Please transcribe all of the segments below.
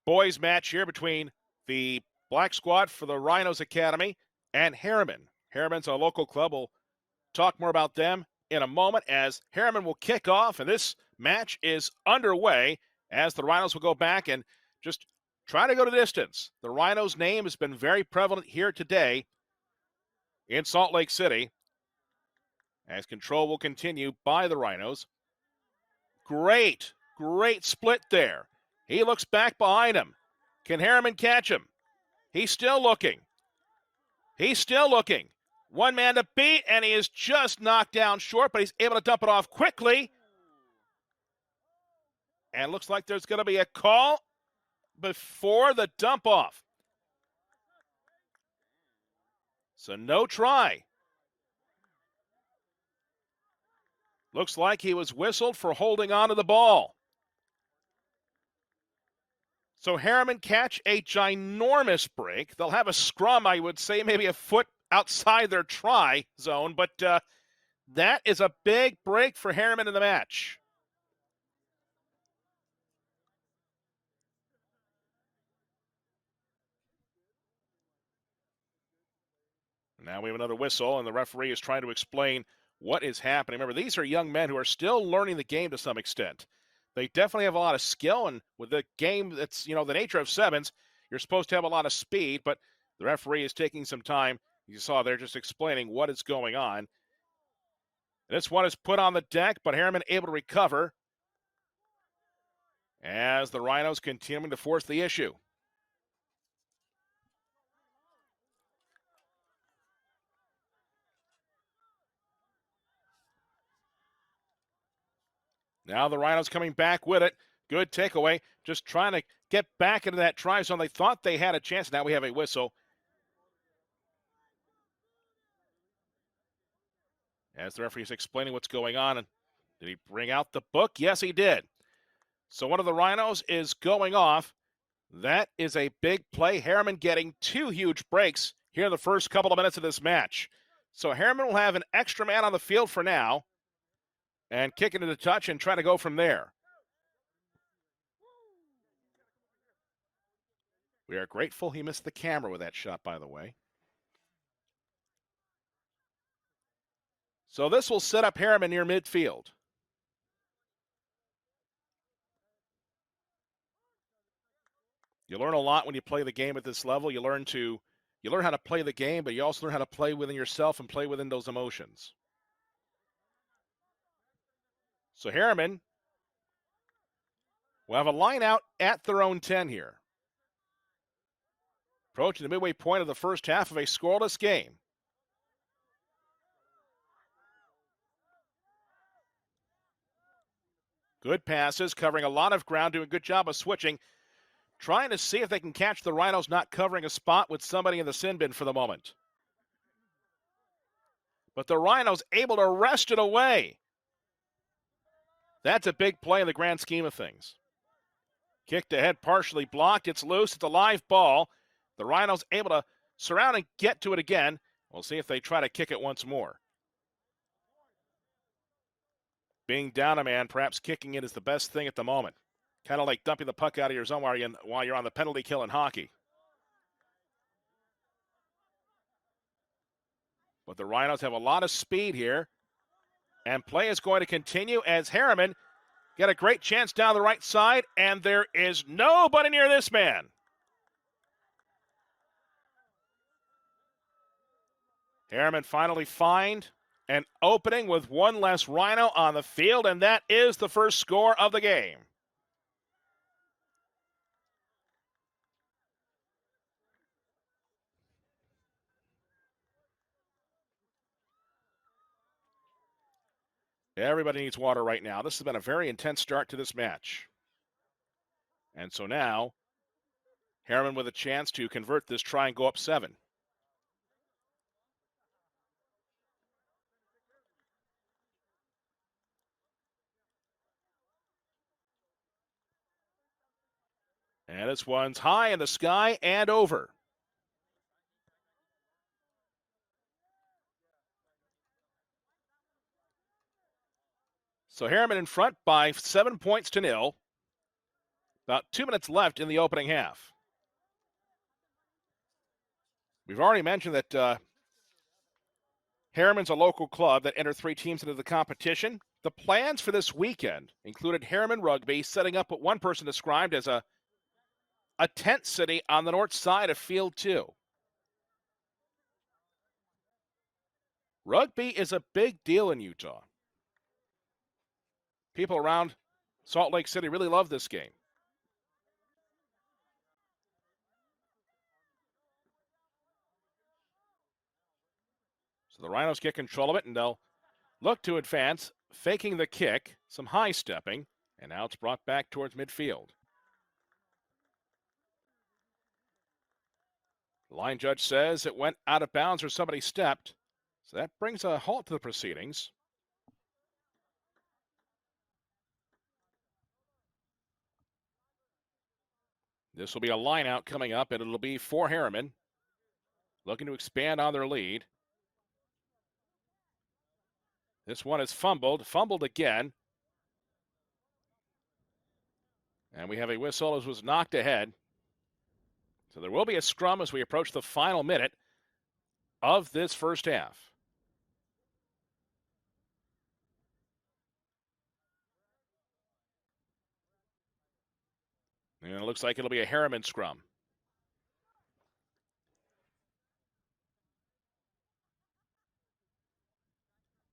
boys match here between the Black Squad for the Rhinos Academy and Herriman. Herriman's a local club. We'll talk more about them in a moment as Herriman will kick off, and this match is underway as the Rhinos will go back and just try to go to distance. The Rhinos' name has been very prevalent here today in Salt Lake City as control will continue by the Rhinos. Great split there. He looks back behind him. Can Herriman catch him? He's still looking. One man to beat, and he is just knocked down short, but he's able to dump it off quickly. And looks like there's going to be a call before the dump off. So no try. Looks like he was whistled for holding on to the ball. So Herriman catch a ginormous break. They'll have a scrum, I would say, maybe a foot outside their try zone, but that is a big break for Herriman in the match. Now we have another whistle, and the referee is trying to explain what is happening. Remember, these are young men who are still learning the game to some extent. They definitely have a lot of skill, and with the game that's, the nature of sevens, you're supposed to have a lot of speed, but the referee is taking some time. You saw they're just explaining what is going on. This one is put on the deck, but Herriman able to recover as the Rhinos continuing to force the issue. Now the Rhinos coming back with it. Good takeaway. Just trying to get back into that try zone. They thought they had a chance. Now we have a whistle. As the referee is explaining what's going on. And did he bring out the book? Yes, he did. So one of the Rhinos is going off. That is a big play. Herriman getting two huge breaks here in the first couple of minutes of this match. So Herriman will have an extra man on the field for now and kick it into touch and try to go from there. We are grateful he missed the camera with that shot, by the way. So this will set up Herriman near midfield. You learn a lot when you play the game at this level. You learn how to play the game, but you also learn how to play within yourself and play within those emotions. So Herriman will have a line out at their own 10 here. Approaching the midway point of the first half of a scoreless game. Good passes, covering a lot of ground, doing a good job of switching. Trying to see if they can catch the Rhinos not covering a spot with somebody in the sin bin for the moment. But the Rhinos able to wrest it away. That's a big play in the grand scheme of things. Kicked ahead, partially blocked. It's loose. It's a live ball. The Rhinos able to surround and get to it again. We'll see if they try to kick it once more. Being down a man, perhaps kicking it is the best thing at the moment. Kind of like dumping the puck out of your zone while you're on the penalty kill in hockey. But the Rhinos have a lot of speed here. And play is going to continue as Herriman get a great chance down the right side. And there is nobody near this man. Herriman finally find an opening with one less Rhino on the field. And that is the first score of the game. Everybody needs water right now. This has been a very intense start to this match. And so now, Herriman with a chance to convert this try and go up 7. And this one's high in the sky and over. So Herriman in front by 7 points to 0. About 2 minutes left in the opening half. We've already mentioned that Herriman's a local club that entered 3 teams into the competition. The plans for this weekend included Herriman Rugby setting up what one person described as a tent city on the north side of Field 2. Rugby is a big deal in Utah. People around Salt Lake City really love this game. So the Rhinos get control of it, and they'll look to advance, faking the kick, some high stepping, and now it's brought back towards midfield. The line judge says it went out of bounds or somebody stepped, so that brings a halt to the proceedings. This will be a line out coming up, and it'll be for Herriman, looking to expand on their lead. This one is fumbled again. And we have a whistle as was knocked ahead. So there will be a scrum as we approach the final minute of this first half. And it looks like it'll be a Herriman scrum.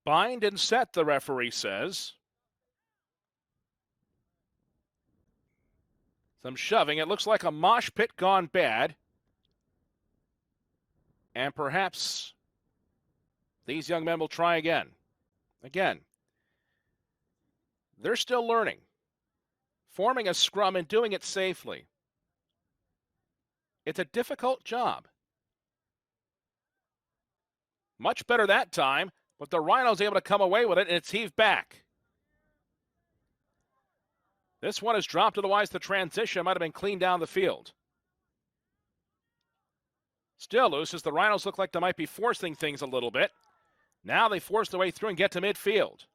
Bind and set, the referee says. Some shoving. It looks like a mosh pit gone bad. And perhaps these young men will try again. Again, they're still learning. Forming a scrum and doing it safely. It's a difficult job. Much better that time, but the Rhinos able to come away with it, and it's heaved back. This one is dropped, otherwise the transition might have been cleaned down the field. Still loose as the Rhinos look like they might be forcing things a little bit. Now they force their way through and get to midfield.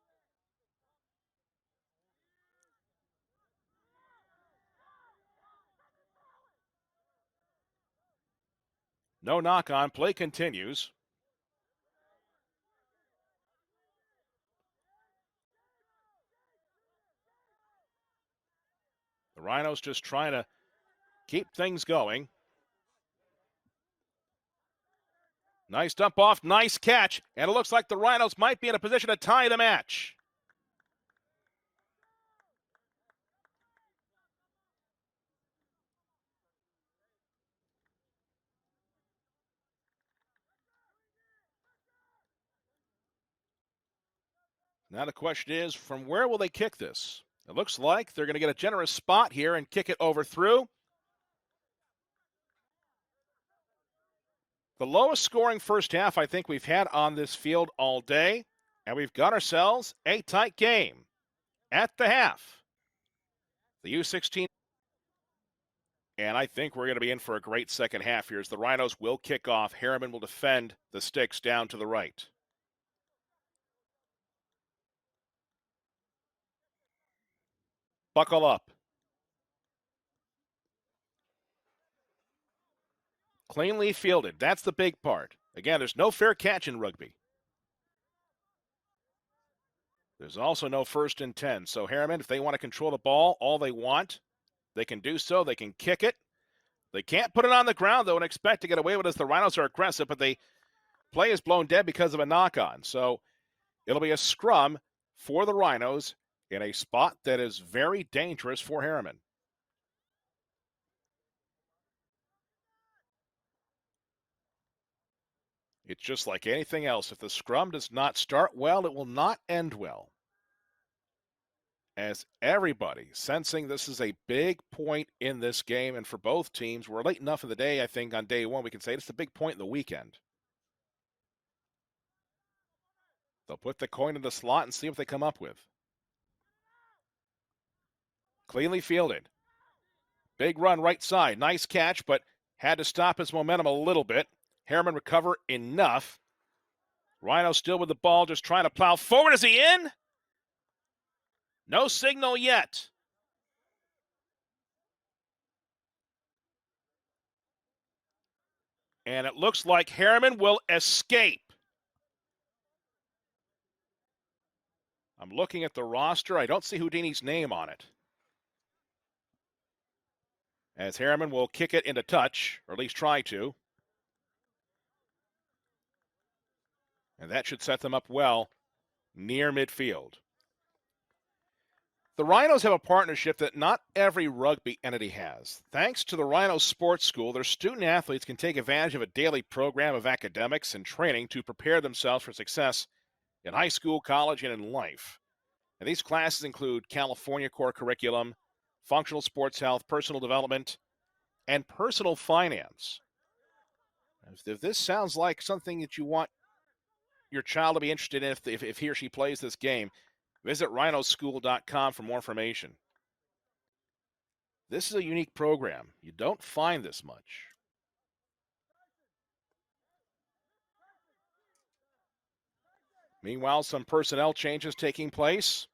No knock on, play continues. The Rhinos just trying to keep things going. Nice dump off, nice catch, and it looks like the Rhinos might be in a position to tie the match. Now the question is, from where will they kick this? It looks like they're going to get a generous spot here and kick it over through. The lowest scoring first half I think we've had on this field all day, and we've got ourselves a tight game at the half. The U16, and I think we're going to be in for a great second half here as the Rhinos will kick off. Herriman will defend the sticks down to the right. Buckle up. Cleanly fielded. That's the big part. Again, there's no fair catch in rugby. There's also no 1st and 10. So Herriman, if they want to control the ball all they want, they can do so. They can kick it. They can't put it on the ground, though, and expect to get away with it as the Rhinos are aggressive, but the play is blown dead because of a knock-on. So it'll be a scrum for the Rhinos in a spot that is very dangerous for Herriman. It's just like anything else. If the scrum does not start well, it will not end well. As everybody sensing this is a big point in this game, and for both teams, we're late enough in the day, I think, on day one, we can say it's a big point in the weekend. They'll put the coin in the slot and see what they come up with. Cleanly fielded. Big run right side. Nice catch, but had to stop his momentum a little bit. Herriman recover enough. Rhino still with the ball, just trying to plow forward. Is he in? No signal yet. And it looks like Herriman will escape. I'm looking at the roster. I don't see Houdini's name on it. As Herriman will kick it into touch, or at least try to. And that should set them up well near midfield. The Rhinos have a partnership that not every rugby entity has. Thanks to the Rhinos Sports School, their student athletes can take advantage of a daily program of academics and training to prepare themselves for success in high school, college, and in life. And these classes include California core curriculum, functional sports health, personal development, and personal finance. If this sounds like something that you want your child to be interested in if he or she plays this game, visit rhinoschool.com for more information. This is a unique program. You don't find this much. Meanwhile, some personnel changes taking place.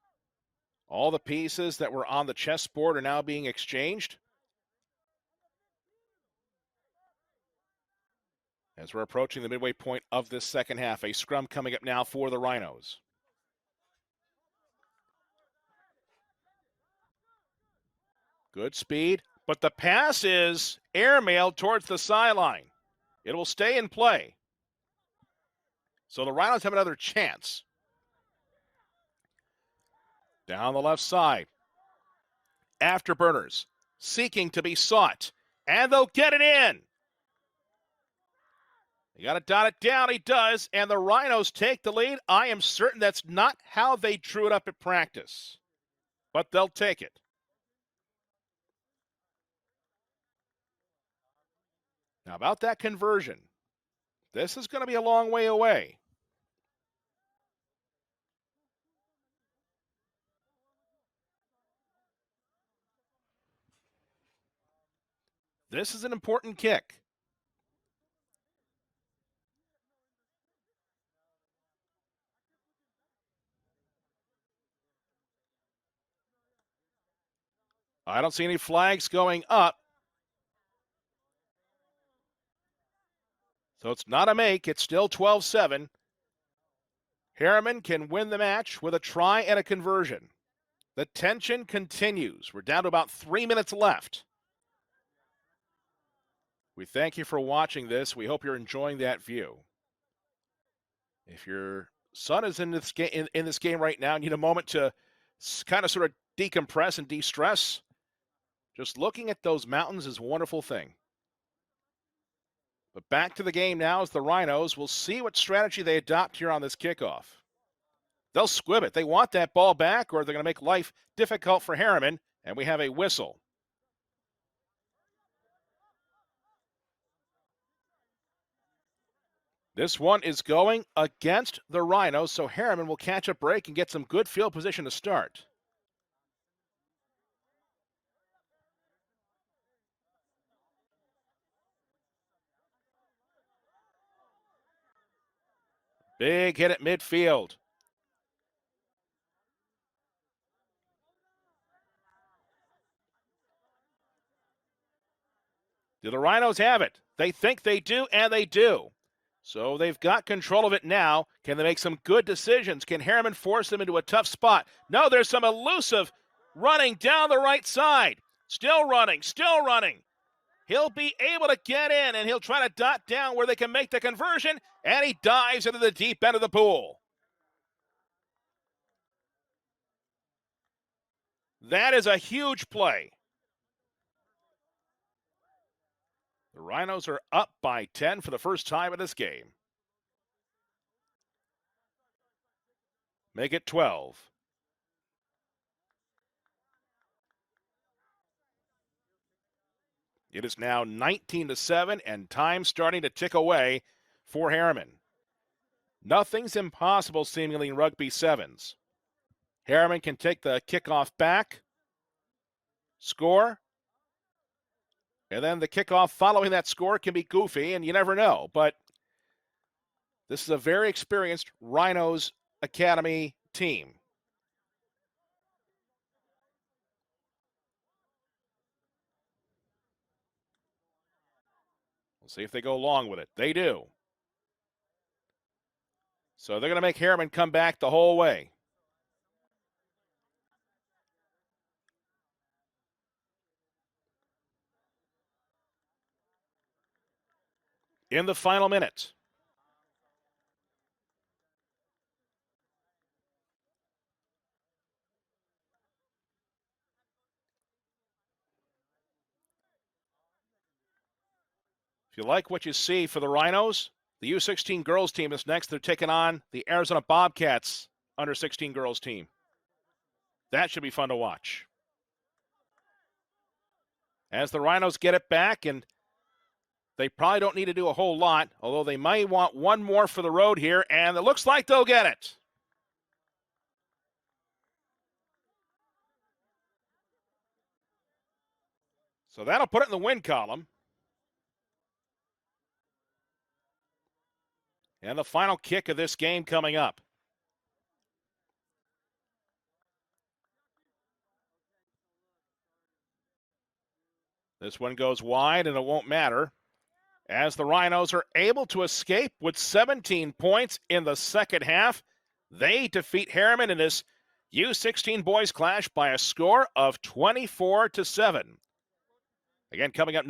All the pieces that were on the chessboard are now being exchanged. As we're approaching the midway point of this second half, a scrum coming up now for the Rhinos. Good speed, but the pass is airmailed towards the sideline. It will stay in play. So the Rhinos have another chance. Down the left side. Afterburners seeking to be sought, and they'll get it in. You got to dot it down. He does, and the Rhinos take the lead. I am certain that's not how they drew it up at practice, but they'll take it. Now, about that conversion, this is going to be a long way away. This is an important kick. I don't see any flags going up. So it's not a make. It's still 12-7. Herriman can win the match with a try and a conversion. The tension continues. We're down to about 3 minutes left. We thank you for watching this. We hope you're enjoying that view. If your son is in this game right now and you need a moment to kind of sort of decompress and de-stress, just looking at those mountains is a wonderful thing. But back to the game now as the Rhinos. We'll see what strategy they adopt here on this kickoff. They'll squib it. They want that ball back, or they're going to make life difficult for Herriman, and we have a whistle. This one is going against the Rhinos, so Herriman will catch a break and get some good field position to start. Big hit at midfield. Do the Rhinos have it? They think they do, and they do. So they've got control of it now. Can they make some good decisions? Can Herriman force them into a tough spot? No, there's some elusive running down the right side. Still running, still running. He'll be able to get in, and he'll try to dot down where they can make the conversion, and he dives into the deep end of the pool. That is a huge play. The Rhinos are up by 10 for the first time in this game. Make it 12. It is now 19-7, and time starting to tick away for Herriman. Nothing's impossible seemingly in rugby sevens. Herriman can take the kickoff back, score, and then the kickoff following that score can be goofy, and you never know. But this is a very experienced Rhinos Academy team. We'll see if they go along with it. They do. So they're going to make Herriman come back the whole way. In the final minute. If you like what you see for the Rhinos, the U16 girls team is next. They're taking on the Arizona Bobcats under 16 girls team. That should be fun to watch. As the Rhinos get it back, and they probably don't need to do a whole lot, although they might want one more for the road here, and it looks like they'll get it. So that'll put it in the win column. And the final kick of this game coming up. This one goes wide, and it won't matter, as the Rhinos are able to escape with 17 points in the second half. They defeat Herriman in this U16 boys clash by a score of 24-7. Again, coming up